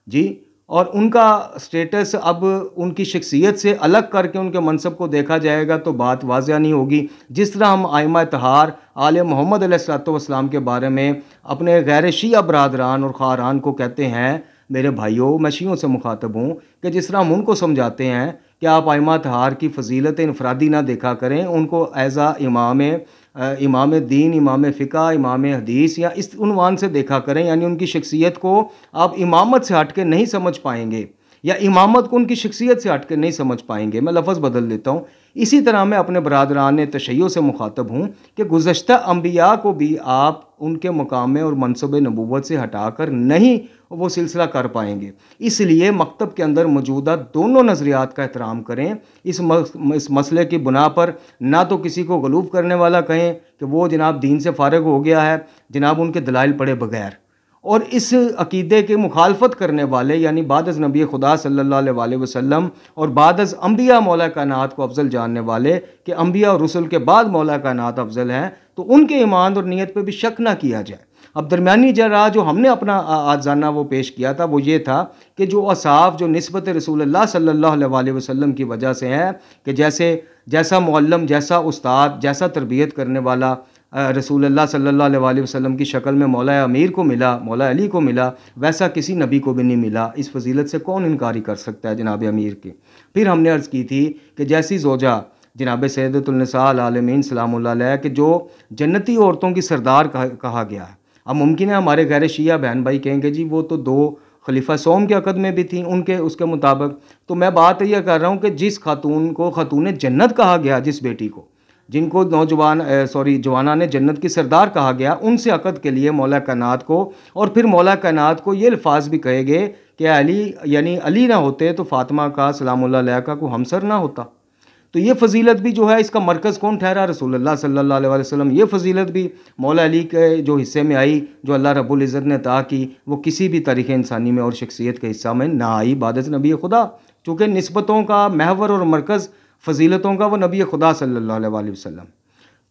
जी, और उनका स्टेटस अब उनकी शख्सियत से अलग करके उनके मनसब को देखा जाएगा तो बात वाज़िया नहीं होगी। जिस तरह हम आइमा तहार आले मोहम्मद अलैहिस्सलातु वस्सलाम के बारे में अपने गैर शिया बरादरान और ख़ारान को कहते हैं, मेरे भाइयों मैं शियों से मुखातब हूँ, कि जिस तरह हम उनको समझाते हैं कि आप आइमा तहार की फ़जीलत इनफरादी ना देखा करें, उनको एज़ा इमाम दीन, इमाम फ़िक़ा, इमाम हदीस या इस उन्वान से देखा करें, यानी उनकी शख्सियत को आप इमामत से हट के नहीं समझ पाएंगे या इमामत को उनकी शख्सियत से हट के नहीं समझ पाएंगे। मैं लफ्ज़ बदल देता हूँ। इसी तरह मैं अपने बरादरान तशय्यो से मुखातब हूँ कि गुज़श्ता अंबिया को भी आप उनके मुकाम में और मनसब नबूवत से हटाकर नहीं वो सिलसिला कर पाएंगे। इसलिए मकतब के अंदर मौजूदा दोनों नज़रियात का एहतराम करें। इस मसले की बुना पर ना तो किसी को गलूब करने वाला कहें कि वो जनाब दीन से फ़ारिग हो गया है, जनाब उनके दलाइल पढ़े बगैर, और इस अकीदे के मुखालफत करने वाले यानी बादज़ नबी खुदा सल्लल्लाहु अलैहि वसल्लम और बादज़ अंबिया मौला कायनात को अफजल जानने वाले कि अंबिया और रसूल के बाद मौला कायनात अफजल हैं, तो उनके ईमान और नीयत पे भी शक ना किया जाए। अब दरमियानी जरा जो हमने अपना आजाना वो पेश किया था वो ये था कि जो असाफ जो निस्बत रसूलुल्लाह सल्लल्लाहु अलैहि वसल्लम की वजह से है कि जैसा मुअल्लम, जैसा उस्ताद, जैसा तरबियत करने वाला रसूलुल्लाह सल्लल्लाहु अलैहि वसल्लम की शक्ल में मौला अमीर को मिला, मौला अली को मिला, वैसा किसी नबी को भी नहीं मिला। इस फजीलत से कौन इनकारी कर सकता है जनाब अमीर की। फिर हमने अर्ज़ की थी कि जैसी ज़ोजा जनाब सैयदतुल निसा आलमीन सलामुल्लाह अलैहा कि जो जन्नती औरतों की सरदार कहा गया है। अब मुमकिन है हमारे गैर शिया बहन भाई कहेंगे जी वो तो 2 खलीफा सोम के अक़द में भी थी उनके उसके मुताबिक। तो मैं बात यह कर रहा हूँ कि जिस खातून को खातून जन्नत कहा गया, जिस बेटी को, जिनको जवाना ने जन्नत की सरदार कहा गया, उनसे अक़द के लिए मौला कायनात को, और फिर मौला कायनात को ये अल्फाज भी कहे गए कि अली यानी अली ना होते तो फ़ातिमा का सलामुल्लाह अलैहा का कोई हमसर ना होता। तो ये फ़जीलत भी जो है इसका मरकज़ कौन ठहरा? रसूलुल्लाह सल्लल्लाहु अलैहि वसल्लम। ये फ़जीलत भी मौला अली के जो हिस्से में आई, जो अल्लाह रब्बुल इज़्ज़त ने अता की, वो किसी भी तारीख़ इंसानी में और शख्सियत के हिस्सा में ना आई बादज़ नबी खुदा। चूँकि निस्बतों का महवर और मरकज़ फ़जीलतों का वो नबी खुदा सल्लल्लाहु अलैहि वसल्लम।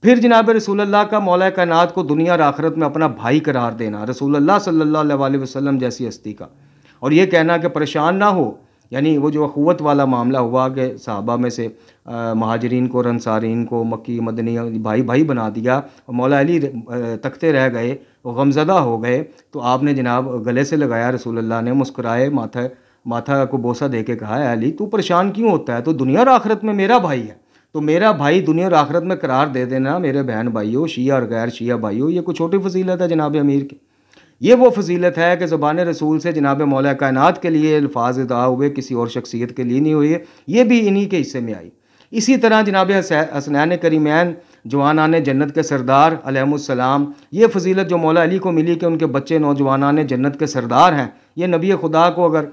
फिर जनाब रसूलुल्लाह का मौला कायनात को दुनिया और आखिरत में अपना भाई करार देना, रसूलुल्लाह सल्लल्लाहु अलैहि वसल्लम जैसी हस्ती का, और ये कहना कि परेशान ना हो यानी वो जो अखुवत वाला मामला हुआ कि सहाबा में से महाजरीन को, रंसारीन को, मक्की मदनी भाई भाई बना दिया और मौला अली तकते रह गए, वो गमज़दा हो गए, तो आपने जनाब गले से लगाया, रसूलुल्लाह ने मुस्कुराए, माथा को बोसा दे के कहा, अली तू परेशान क्यों होता है, तो दुनिया और आखिरत में मेरा भाई है, तो मेरा भाई दुनिया और आखिरत में करार दे देना मेरे बहन भाइयों, शिया और गैर शिया भाइयों। ये कोई छोटी फजीलत है जनाब अमीर की? ये वो फजीलत है कि ज़बान रसूल से जनाब मौला कायनात के लिए अल्फाज अदा हुए, किसी और शख्सियत के लिए नहीं हुए, ये भी इन्हीं के हिस्से में आई। इसी तरह जनाब हसनैन करीमैन जवानान जन्नत के सरदार अलैहिमुस्सलाम, ये फजीलत जो मौला अली को मिली कि उनके बच्चे नौजवानान जन्नत के सरदार हैं, ये नबी खुदा को अगर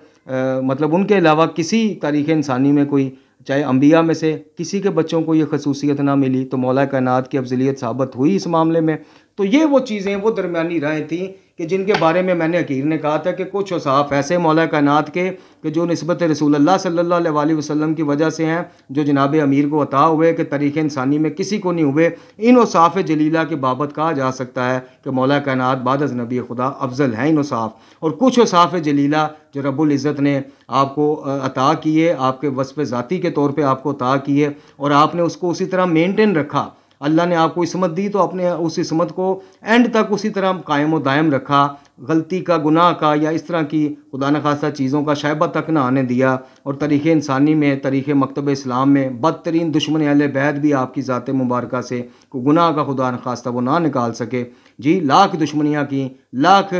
मतलब उनके अलावा किसी तारीख़ इंसानी में कोई, चाहे अम्बिया में से किसी के बच्चों को ये खसूसियत ना मिली, तो मौला कायनात की अफजलियत साबित हुई इस मामले में। तो ये वो चीज़ें, वो दरमियानी राहें थी कि जिनके बारे में मैंने हकीर ने कहा था कि कुछ औसाफ ऐसे मौला कायनात के कि जो निस्बत रसूलुल्लाह सल्लल्लाहु अलैहि वसल्लम की वजह से हैं, जो जनाब अमीर को अता हुए कि तरीक़ इंसानी में किसी को नहीं हुए। इन औसाफ जलीला की बाबत कहा जा सकता है कि मौला कायनात बाद अज़ नबी खुदा अफजल हैं इन औसाफ। और कुछ औसाफ जलीला जो रब्बुल इज़्ज़त ने आपको अता किए, आपके वस्फ़ ज़ाती के तौर पर आपको अता किए, और आपने उसको उसी तरह मेनटेन रखा। अल्लाह ने आपको इसमत दी तो आपने उस इसमत को एंड तक उसी तरह कायम व दायम रखा, गलती का, गुनाह का या इस तरह की खुदा न खासा चीज़ों का शायबा तक ना आने दिया। और तरीक़े इंसानी में, तरीक़े मकतब इस्लाम में बदतरीन दुश्मन अहले बैत भी आपकी ज़ात मुबारका से को गुनाह का खुदा न खास्ता वो ना निकाल सके। जी, लाख दुश्मनियाँ की, लाख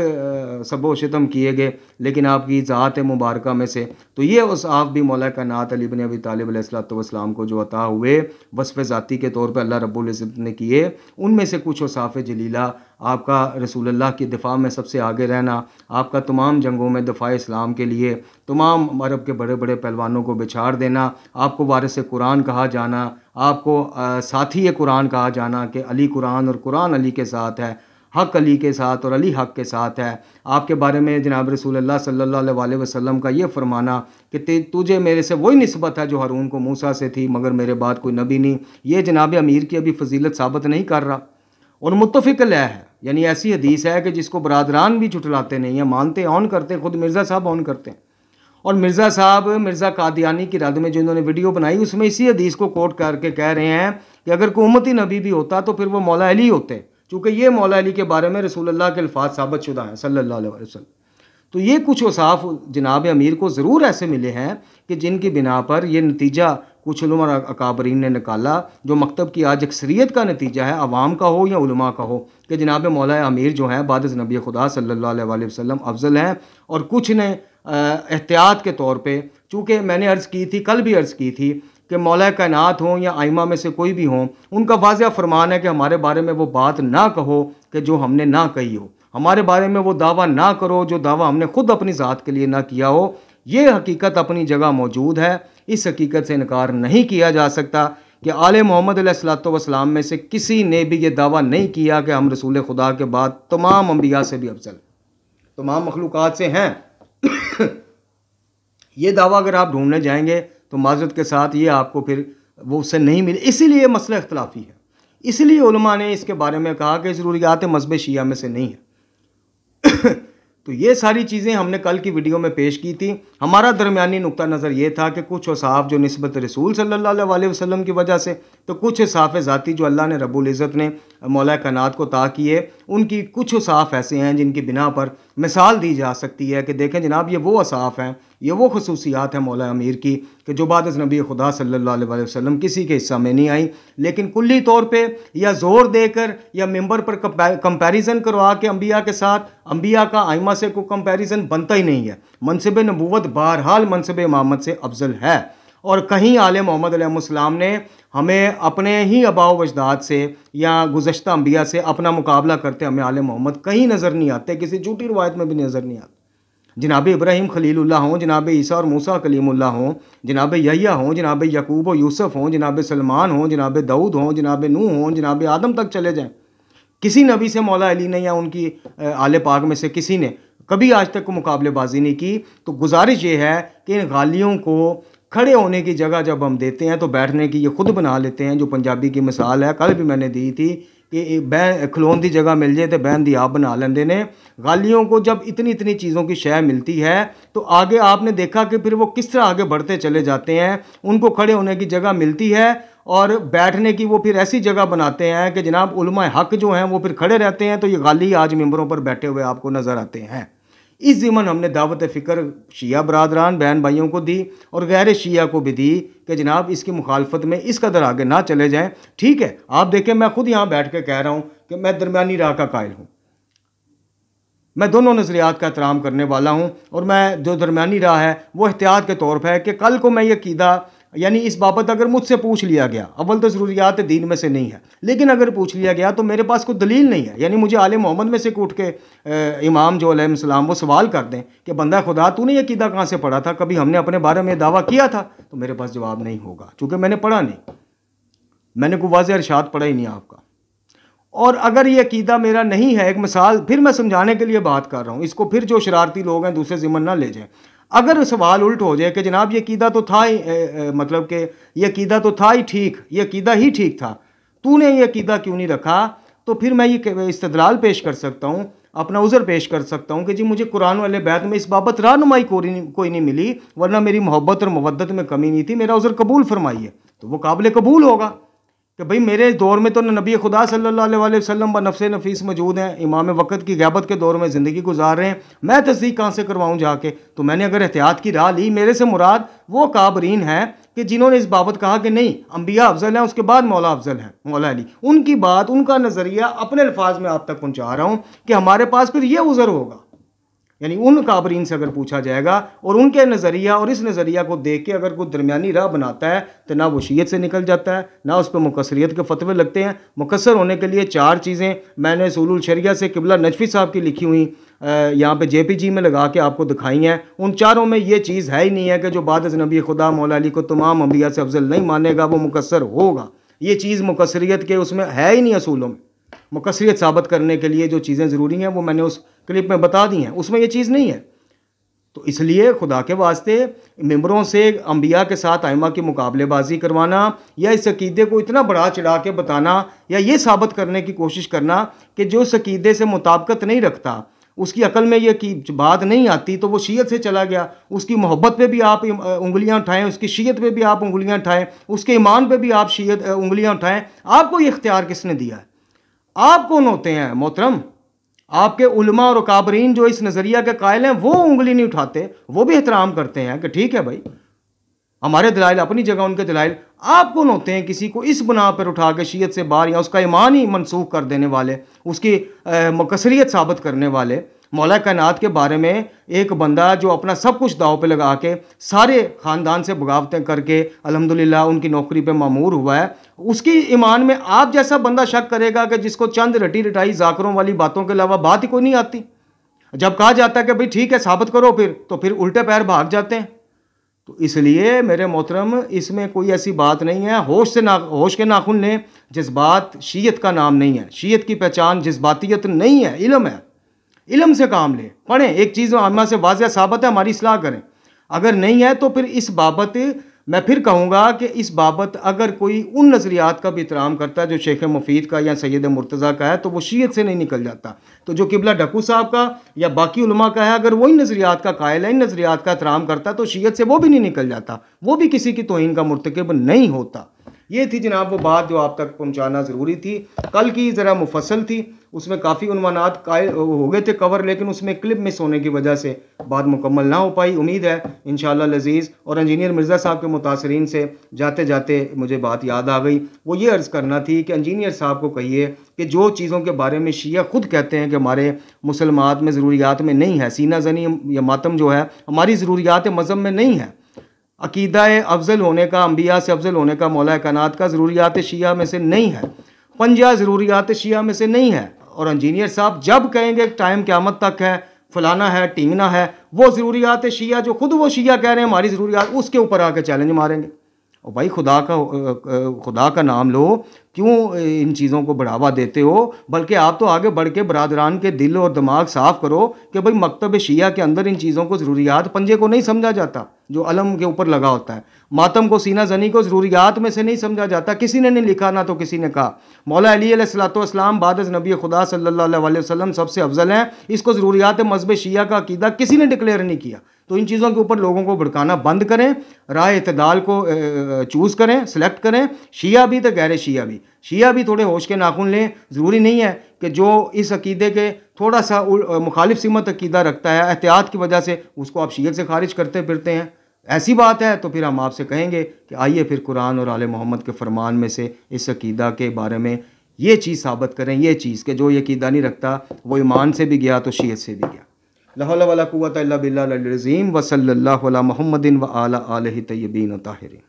सबो शितम किए गए, लेकिन आपकी ज़ात मुबारका में से तो ये औसाफ भी मौला कायनात अली इब्न अबी तालिब अलैहिस्सलाम को जो अता हुए वस्फ़ ज़ाती के तौर पर अल्लाह रब्बुल इज़्ज़त ने किए, उनमें से कुछ औसाफ जलीला आपका रसूलुल्लाह की दिफा में सबसे आगे रहना, आपका तमाम जंगों में दिफा इस्लाम के लिए तमाम अरब के बड़े बड़े पहलवानों को बिछाड़ देना, आपको वारिस कुरान कहा जाना, आपको साथी कुरान कहा जाना कि अली कुरान और कुरान अली के साथ है, हक़ अली के साथ और अली हक़ के साथ है। आपके बारे में जनाब रसूलुल्लाह सल्लल्लाहु अलैहि वसल्लम का ये फरमाना कि तुझे मेरे से वही निस्बत है जो हारून को मूसा से थी, मगर मेरे बाद कोई नबी नहीं, ये जनाब अमीर की अभी फजीलत साबित नहीं कर रहा। और मुत्तफ़िक़ अलैह है, यानी ऐसी हदीस है कि जिसको बरादरान भी झुठलाते नहीं हैं, मानते ऑन करते, खुद मिर्ज़ा साहब ऑन करते हैं। और मिर्ज़ा साहब मिर्ज़ा कादियानी की रद में जो इन्होंने वीडियो बनाई, उसमें इसी हदीस को कोट करके कह रहे हैं कि अगर कोई उम्मती नबी भी होता तो फिर वो मौला अली होते, चूँकि ये मौला अली के बारे में रसूलुल्लाह के अल्फाज साबित शुदा हैं सल्लल्लाहु अलैहि वसल्लम। तो ये कुछ औसाफ जनाब अमीर को ज़रूर ऐसे मिले हैं कि जिनकी बिना पर यह नतीजा कुछ उलमा और अकाबरीन ने निकाला, जो मकतब की आज अक्सरियत का नतीजा है, अवाम का हो या उलमा का हो, कि जनाब मौला अमीर जो है बाद नबी खुदा सल्लल्लाहु अलैहि वसल्लम अफजल हैं। और कुछ ने एहतियात के तौर पे, चूँकि मैंने अर्ज़ की थी, कल भी अर्ज़ की थी कि मौला कायनात हों या आइमा में से कोई भी हों, उनका वाज़िह फरमान है कि हमारे बारे में वो बात ना कहो कि जो हमने ना कही हो, हमारे बारे में वो दावा ना करो जो दावा हमने खुद अपनी ज़ात के लिए ना किया हो। ये हकीकत अपनी जगह मौजूद है, इस हकीकत से इनकार नहीं किया जा सकता कि आले मोहम्मद अलैहिस्सलातु वस्सलाम में से किसी ने भी ये दावा नहीं किया कि हम रसूल खुदा के बाद तमाम अम्बिया से भी अफजल, तमाम मखलूक़ात से हैं। ये दावा अगर आप ढूंढने जाएंगे तो माज़रत के साथ ये आपको फिर वो उससे नहीं मिले, इसीलिए मसला इख्तलाफी है। इसलिए उलमा ने इसके बारे में कहा कि ज़रूरियात मज़हब शिया में से नहीं है। तो ये सारी चीज़ें हमने कल की वीडियो में पेश की थी। हमारा दरमियानी नुक्ता नज़र ये था कि कुछ औसाफ जो निस्बत रसूल सल्लल्लाहु अलैहि वसल्लम की वजह से, तो कुछ औसाफ ज़ाती जो अल्लाह ने रब्बुल इज़्ज़त ने मौला कायनात को अता किए, उनकी कुछ औसाफ ऐसे हैं जिनकी बिना पर मिसाल दी जा सकती है कि देखें जनाब, ये वो औसाफ हैं, ये वो खसूसियात हैं मौला अमीर की कि जो बाद नबी खुदा सल्लल्लाहु अलैहि वसल्लम किसी के हिस्सा में नहीं आई। लेकिन कुल्ली तौर पे या ज़ोर देकर या मिंबर पर कंपैरिजन करवा के अम्बिया के साथ, अम्बिया का आइमा से कोई कंपैरिजन बनता ही नहीं है। मनसब नबूवत बहरहाल मनसब इमामत से अफजल है। और कहीं आले मोहम्मद अलैहिस्सलाम ने हमें अपने ही आबाओ वजदाद से या गुज़श्ता अम्बिया से अपना मुकाबला करते हमें आले मोहम्मद कहीं नज़र नहीं आते, किसी झूठी रवायत में भी नज़र नहीं आते। जनाब इब्राहीम खलीलुल्लाह हों, जनाब ईसा और मूसा कलीमुल्लाह हों, जनाब यहया हों, जनाब यकूब और यूसुफ हों, जनाब सलमान हों, जनाब दाऊद हों, जनाब नूह हों, जनाब आदम तक चले जाएं, किसी नबी से मौला अली ने या उनकी आले पाक में से किसी ने कभी आज तक को मुकाबलेबाजी नहीं की। तो गुजारिश ये है कि इन गालियों को खड़े होने की जगह जब हम देते हैं तो बैठने की ये खुद बना लेते हैं, जो पंजाबी की मिसाल है, कल भी मैंने दी थी कि बैन खलोन की जगह मिल जाए तो बैन दी आप बना लेंदे ने। गालियों को जब इतनी इतनी चीज़ों की शय मिलती है तो आगे आपने देखा कि फिर वो किस तरह आगे बढ़ते चले जाते हैं। उनको खड़े होने की जगह मिलती है और बैठने की वो फिर ऐसी जगह बनाते हैं कि जनाब उलमाए हक जो हैं वो फिर खड़े रहते हैं। तो ये गाली आज मिंबरों पर बैठे हुए आपको नज़र आते हैं। इस ज़िमन हमने दावत फ़िक्र शिया बरादरान बहन भाइयों को दी और गैर शिया को भी दी कि जनाब इसकी मुखालफत में इस कदर आगे ना चले जाएं। ठीक है, आप देखें मैं खुद यहाँ बैठ के कह रहा हूँ कि मैं दरमियानी राह का कायल हूँ। मैं दोनों नज़रियात का एहतराम करने वाला हूँ और मैं जो दरमियानी राह है वो एहतियात के तौर पर है कि कल को मैं ये कीदा यानी इस बाबत अगर मुझसे पूछ लिया गया, अव्वल तो ज़रूरियात दीन में से नहीं है, लेकिन अगर पूछ लिया गया तो मेरे पास कोई दलील नहीं है। यानी मुझे आले मोहम्मद में से उठ के इमाम जो अलैहिस्सलाम वो सवाल कर दें कि बंदा खुदा तूने ये कीदा कहाँ से पढ़ा था, कभी हमने अपने बारे में दावा किया था, तो मेरे पास जवाब नहीं होगा चूँकि मैंने पढ़ा नहीं, मैंने कोई वाज़ेह इरशाद पढ़ा ही नहीं आपका। और अगर ये अकीदा मेरा नहीं है, एक मिसाल फिर मैं समझाने के लिए बात कर रहा हूँ, इसको फिर जो शरारती लोग हैं दूसरे ज़िम्मन ना ले जाएं। अगर सवाल उल्ट हो जाए कि जनाब ये कीदा तो था ही मतलब कि ये कीदा तो था ही ठीक, ये कीदा ही ठीक था, तूने ये कीदा क्यों नहीं रखा, तो फिर मैं ये इस्तदलाल पेश कर सकता हूँ, अपना उज़र पेश कर सकता हूँ कि जी मुझे कुरान वाले बैत में इस बाबत रहनुमाई कोई नहीं मिली, वरना मेरी मोहब्बत और मवद्दत में कमी नहीं थी, मेरा उज़र कबूल फरमाइए। तो वो काबिल कबूल होगा कि भाई मेरे दौर में तो नबी खुदा सल्लल्लाहु अलैहि वसल्लम व नफ्स नफीस मौजूद हैं, इमाम वक़्त की ग़ैबत के दौर में ज़िंदगी गुजार रहे हैं, मैं तस्दीक कहाँ से करवाऊँ जाके। तो मैंने अगर एहतियात की राह ली, मेरे से मुराद वो काबरीन हैं कि जिन्होंने इस बाबत कहा कि नहीं अंबिया अफजल हैं, उसके बाद मौला अफजल हैं, मौला अली, उनकी बात उनका नज़रिया अपने अल्फाज में आप तक पहुँचा रहा हूँ कि हमारे पास फिर ये उज़र होगा। यानी उन काबरीन से अगर पूछा जाएगा और उनके नज़रिया और इस नज़रिया को देख के अगर कोई दरमियानी राह बनाता है तो ना वो शीयत से निकल जाता है, ना उस पर मुकस्सरियत के फतवे लगते हैं। मुकस्सर होने के लिए 4 चीज़ें मैंने उसूलुल शरिया से किबला नजफी साहब की लिखी हुई यहाँ पे JPG में लगा के आपको दिखाई हैं। उन चारों में ये चीज़ है ही नहीं है कि जो बाद नबी खुदा मौला अली को तमाम अंबिया से अफजल नहीं मानेगा वो मुकस्सर होगा। ये चीज़ मुकस्सरियत के उसमें है ही नहीं। असूलों में मुकस्सरियत साबित करने के लिए जो चीज़ें ज़रूरी हैं वो मैंने उस क्लिप में बता दी हैं, उसमें ये चीज़ नहीं है। तो इसलिए खुदा के वास्ते मेंबरों से अंबिया के साथ आइमा की मुकाबलेबाजी करवाना या इस अकीदे को इतना बढ़ा चढ़ा के बताना या ये साबित करने की कोशिश करना कि जो इस अकीदे से मुताबिकत नहीं रखता, उसकी अकल में ये की बात नहीं आती, तो वो शीयत से चला गया, उसकी मोहब्बत पे भी आप उंगलियां उठाएं, उसकी शीयत पे भी आप उंगलियां उठाएं, उसके ईमान पे भी आप शीयत उंगलियां उठाएं। आपको ये इख्तियार किसने दिया है? आप कौन होते हैं मोहतरम? आपके उलमा और काबरीन जो इस नज़रिया के कायल हैं वो उंगली नहीं उठाते, वो भी एहतराम करते हैं कि ठीक है भाई हमारे दलाइल अपनी जगह, उनके दलाइल। आप कौन होते हैं किसी को इस बुना पर उठा के शीयत से बाहर या उसका ईमान ही मनसूख कर देने वाले, उसकी मुकस्सरियत साबित करने वाले? मौला कायनात के बारे में एक बंदा जो अपना सब कुछ दाव पे लगा के सारे ख़ानदान से बगावतें करके अल्हम्दुलिल्लाह उनकी नौकरी पे मामूर हुआ है, उसकी ईमान में आप जैसा बंदा शक करेगा कि जिसको चंद रटी रटाई जाकरों वाली बातों के अलावा बात ही कोई नहीं आती। जब कहा जाता है कि भाई ठीक है साबित करो, फिर उल्टे पैर भाग जाते हैं। तो इसलिए मेरे मोहतरम इसमें कोई ऐसी बात नहीं है। होश के नाखुन लें, जज्बात शीयत का नाम नहीं है। शीयत की पहचान जज्बातियत नहीं है, इल्म है। इल्म से काम लें, पढ़ें, एक चीज़ आमा से वाज़ेह साबित है हमारी इस्लाह करें, अगर नहीं है तो फिर इस बाबत मैं फिर कहूँगा कि इस बाबत अगर कोई उन नज़रियात का भी एहतराम करता है जो शेख मुफीद का या सैयद मुर्तज़ा का है तो वो शीयत से नहीं निकल जाता। तो जो किबला ढक्कू साहब का या बाकी उलमा का है, अगर वही नज़रियात का कायल है, इन नज़रियात का एहतराम करता तो शीयत से वो भी नहीं निकल जाता, वो भी किसी की तौहीन का मुर्तकिब नहीं होता। ये थी जनाब वो बात जो आप तक पहुंचाना ज़रूरी थी। कल की ज़रा मुफस्सल थी, उसमें काफ़ी उन्वानात हो गए थे कवर, लेकिन उसमें क्लिप मिस होने की वजह से बात मुकम्मल ना हो पाई। उम्मीद है इंशाअल्लाह लजीज़ और इंजीनियर मिर्ज़ा साहब के मुतासरीन से जाते जाते मुझे बात याद आ गई। वो ये अर्ज़ करना थी कि इंजीनियर साहब को कहिए कि जो चीज़ों के बारे में शिया खुद कहते हैं कि हमारे मुसलमात में ज़रूरियात में नहीं है, सीना ज़नी या मातम जो है हमारी ज़रूरियात मज़हब में नहीं है, अकीदा अफजल होने का, अंबिया से अफजल होने का, मौला कायनात का ज़रूरियात शिया में से नहीं है, पंजा ज़रूरियात शिया में से नहीं है। और इंजीनियर साहब जब कहेंगे टाइम क़यामत तक है, फलाना है, टींगना है, वो ज़रूरियात शिया जो खुद वो शिया कह रहे हैं हमारी ज़रूरियात, उसके ऊपर आके चैलेंज मारेंगे। और भाई खुदा का नाम लो, क्यों इन चीज़ों को बढ़ावा देते हो? बल्कि आप तो आगे बढ़ के बरादरान के दिल और दिमाग साफ़ करो कि भाई मकतब शिया के अंदर इन चीज़ों को ज़रूरियात पंजे को नहीं समझा जाता, जो अलम के ऊपर लगा होता है। मातम को, सीना जनी को ज़रूरियात में से नहीं समझा जाता, किसी ने नहीं लिखा ना तो किसी ने कहा। मौला अली अलैहिस्सलाम बाद नबी खुदा सल्लल्लाहु अलैहि वसल्लम सबसे अफजल हैं, इसको ज़रूरियात मज़हब शिया का अकीदा किसी ने डिक्लेयर नहीं किया। तो इन चीज़ों के ऊपर लोगों को भड़काना बंद करें, राह इत्तदाल को चूज़ करें, सेलेक्ट करें। शिया भी तो गैर शिया भी, शिया भी थोड़े होश के नाखून लें। ज़रूरी नहीं है कि जो इस अकीदे के थोड़ा सा मुखालिफ सिमत अकीदा रखता है, एहतियात की वजह से उसको आप शियत से खारिज करते फिरते हैं। ऐसी बात है तो फिर हम आपसे कहेंगे कि आइए फिर कुरान और आले मोहम्मद के फरमान में से इस अकीदा के बारे में ये चीज़ साबित करें, ये चीज़ कि जो ये अकीदा नहीं रखता वो ईमान से भी गया तो शियत से भी गया। ला हौला वला कुव्वता इल्ला बिल्लाहिल अज़ीम व सल्लल्लाहु अला मुहम्मदिन व आला आलिहि तय्यबीन ताहिरीन।